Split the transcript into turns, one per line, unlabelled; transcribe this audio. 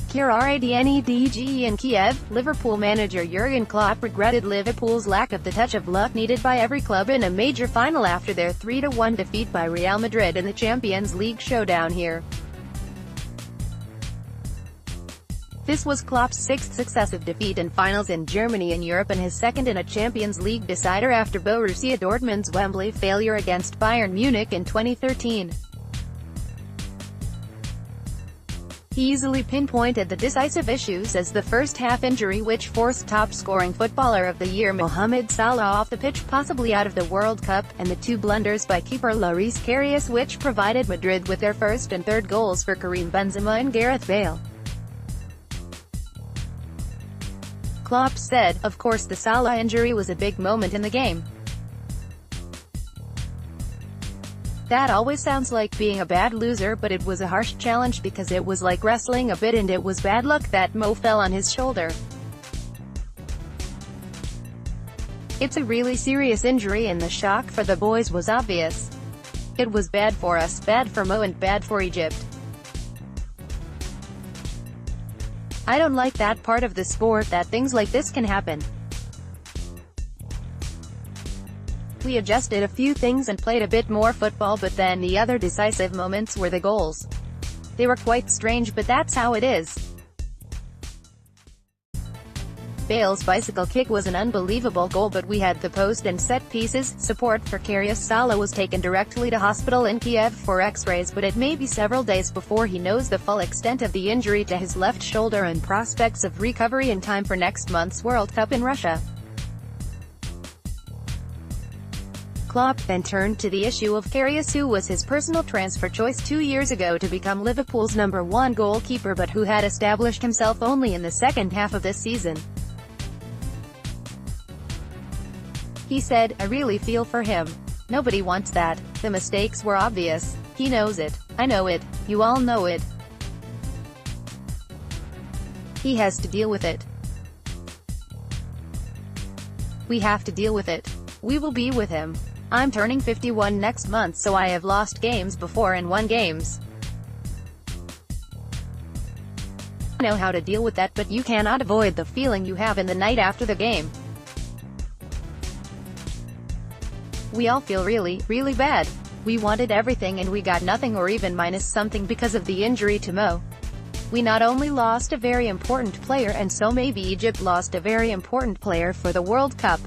KEIR RADNEDGE in Kiev, Liverpool manager Jurgen Klopp regretted Liverpool's lack of the touch of luck needed by every club in a major final after their 3-1 defeat by Real Madrid in the Champions League showdown here. This was Klopp's sixth successive defeat in finals in Germany and Europe and his second in a Champions League decider after Borussia Dortmund's Wembley failure against Bayern Munich in 2013. He easily pinpointed the decisive issues as the first-half injury which forced top-scoring footballer of the year Mohamed Salah off the pitch, possibly out of the World Cup, and the two blunders by keeper Loris Karius which provided Madrid with their first and third goals for Karim Benzema and Gareth Bale. Klopp said, "Of course the Salah injury was a big moment in the game. That always sounds like being a bad loser, but it was a harsh challenge because it was like wrestling a bit and it was bad luck that Mo fell on his shoulder. It's a really serious injury and the shock for the boys was obvious. It was bad for us, bad for Mo and bad for Egypt. I don't like that part of the sport, that things like this can happen. We adjusted a few things and played a bit more football, but then the other decisive moments were the goals. They were quite strange, but that's how it is." Bale's bicycle kick was an unbelievable goal, but we had the post and set pieces. Support for Karius. Salah was taken directly to hospital in Kiev for x-rays, but it may be several days before he knows the full extent of the injury to his left shoulder and prospects of recovery in time for next month's World Cup in Russia. Klopp then turned to the issue of Karius, who was his personal transfer choice 2 years ago to become Liverpool's #1 goalkeeper but who had established himself only in the second half of this season. He said, "I really feel for him. Nobody wants that. The mistakes were obvious. He knows it. I know it. You all know it. He has to deal with it. We have to deal with it. We will be with him. I'm turning 51 next month, so I have lost games before and won games. I know how to deal with that, but you cannot avoid the feeling you have in the night after the game. We all feel really, really bad. We wanted everything and we got nothing or even minus something because of the injury to Mo. We not only lost a very important player, and so maybe Egypt lost a very important player for the World Cup.